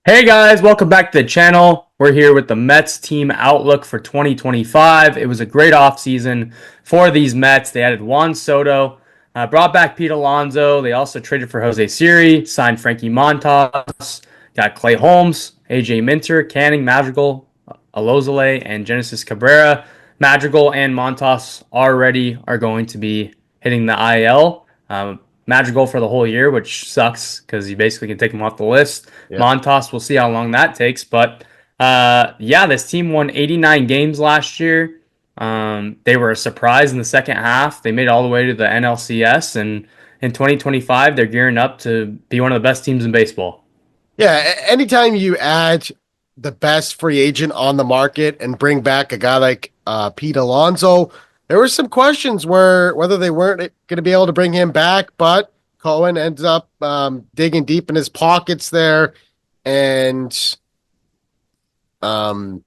Hey guys, welcome back to the channel. We're here with the Mets team outlook for 2025. It was a great offseason for these Mets. They added Juan Soto, brought back Pete Alonso. They also traded for Jose Siri, signed Frankie Montas, got Clay Holmes, AJ Minter, Canning, Madrigal, Alozale, and Genesis Cabrera. Madrigal and Montas already are going to be hitting the IL. Madrigal for the whole year, which sucks because you basically can take him off the list. Yeah. Montas, we'll see how long that takes. But yeah, this team won 89 games last year. They were a surprise in the second half. They made it all the way to the NLCS, and in 2025, they're gearing up to be one of the best teams in baseball. Yeah. Anytime you add the best free agent on the market and bring back a guy like Pete Alonso, there were some questions whether they weren't going to be able to bring him back, but Cohen ends up digging deep in his pockets there. And um,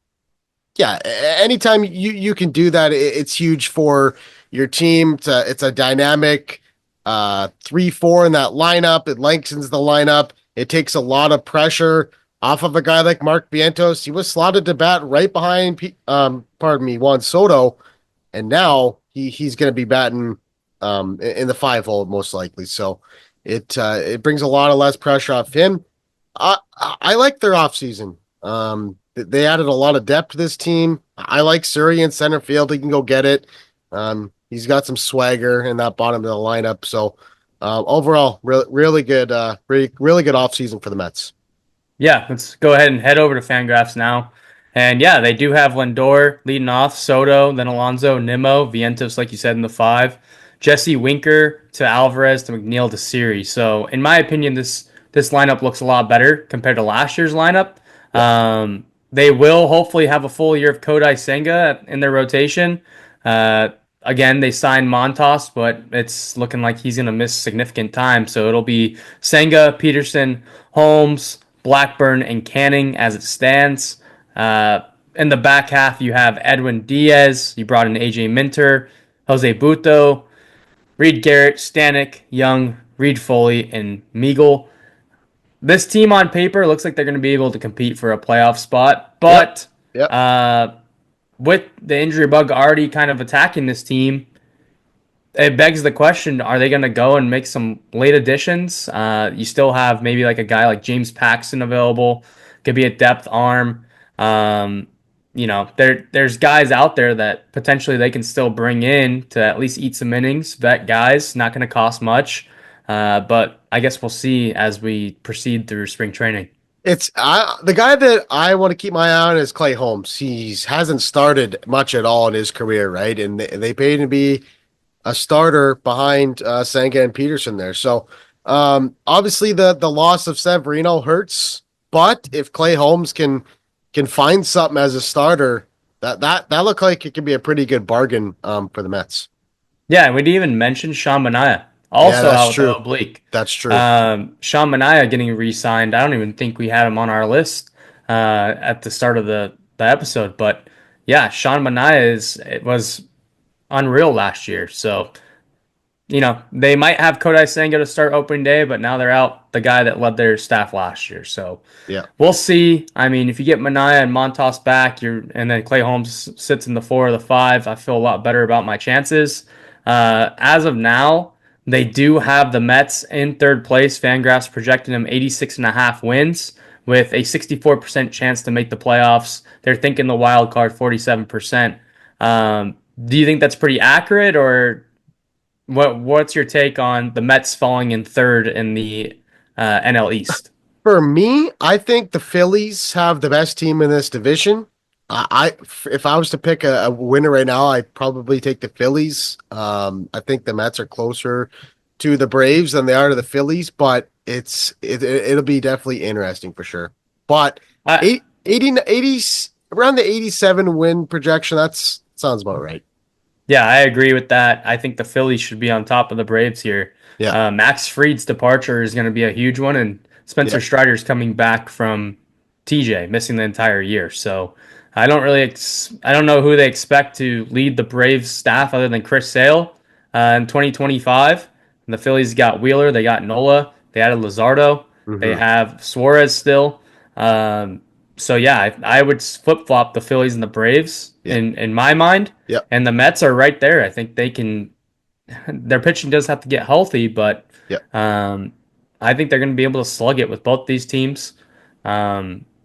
yeah, anytime you can do that, it's huge for your team. It's a dynamic 3-4 in that lineup. It lengthens the lineup. It takes a lot of pressure off of a guy like Mark Vientos. He was slotted to bat right behind Juan Soto, and now he's going to be batting in the 5 hole most likely. So it brings a lot of less pressure off him. I like their offseason. They added a lot of depth to this team. I like Surrey in center field. He can go get it. He's got some swagger in that bottom of the lineup. So overall, really good, really good offseason for the Mets. Yeah, let's go ahead and head over to Fangraphs now. And yeah, they do have Lindor leading off, Soto, then Alonso, Nimmo, Vientos, like you said, in the five, Jesse Winker to Alvarez to McNeil to Siri. So, in my opinion, this lineup looks a lot better compared to last year's lineup. Yeah. They will hopefully have a full year of Kodai Senga in their rotation. Again, they signed Montas, but it's looking like he's going to miss significant time. So it'll be Senga, Peterson, Holmes, Blackburn, and Canning as it stands. In the back half, you have Edwin Diaz. You brought in AJ Minter, Jose Buto, Reed Garrett, Stanek, Young, Reed Foley, and Meagle. This team on paper looks like they're going to be able to compete for a playoff spot, Yep. but Yep. with the injury bug already kind of attacking this team, it begs the question: are they going to go and make some late additions? You still have maybe like a guy like James Paxton available, could be a depth arm. Um, there's guys out there that potentially they can still bring in to at least eat some innings. Vet guys, not going to cost much, but I guess we'll see as we proceed through spring training. It's the guy that I want to keep my eye on is Clay Holmes. He hasn't started much at all in his career, right? And they paid him to be a starter behind Senga and Peterson there. So obviously the loss of Severino hurts, but if Clay Holmes can find something as a starter, that looked like it could be a pretty good bargain for the Mets. Yeah, and we didn't even mention Sean Manaea, Yeah, also that's out with the true. oblique. That's true. Sean Manaea getting re-signed. I don't even think we had him on our list at the start of the episode, but yeah, Sean Manaea it was unreal last year. So they might have Kodai Senga to start opening day, but now they're out the guy that led their staff last year. So Yeah. we'll see. I mean, if you get Manaea and Montas back, and then Clay Holmes sits in the 4 or the 5, I feel a lot better about my chances. As of now, they do have the Mets in third place. Fangraphs projecting them 86.5 wins with a 64% chance to make the playoffs. They're thinking the wild card 47%. Do you think that's pretty accurate, or what's your take on the Mets falling in third in the NL East? For me, I think the Phillies have the best team in this division. If I was to pick a winner right now, I'd probably take the Phillies. I think the Mets are closer to the Braves than they are to the Phillies, but it'll be definitely interesting for sure. But I, 80 around the 87 win projection, that's sounds about right. Yeah, I agree with that. I think the Phillies should be on top of the Braves here. Yeah. Max Fried's departure is going to be a huge one, and Spencer Yeah. Strider's coming back from TJ, missing the entire year. So I don't know who they expect to lead the Braves staff other than Chris Sale in 2025. The Phillies got Wheeler, they got Nola, they added Lazardo, they Hmm. have Suarez still. So yeah, I would flip flop the Phillies and the Braves Yeah. in my mind, Yep. and the Mets are right there. I think they can. Their pitching does have to get healthy, but Yep. um, I think they're going to be able to slug it with both these teams.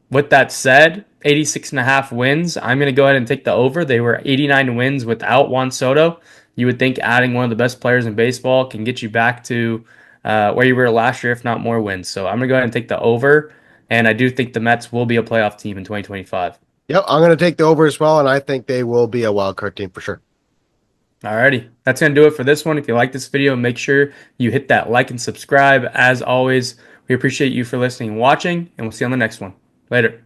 With that said, 86.5 wins. I'm going to go ahead and take the over. They were 89 wins without Juan Soto. You would think adding one of the best players in baseball can get you back to where you were last year, if not more wins. So I'm going to go ahead and take the over. And I do think the Mets will be a playoff team in 2025. Yep. I'm going to take the over as well, and I think they will be a wild card team for sure. Alrighty, that's going to do it for this one. If you like this video, make sure you hit that like and subscribe. As always, we appreciate you for listening and watching, and we'll see you on the next one. Later.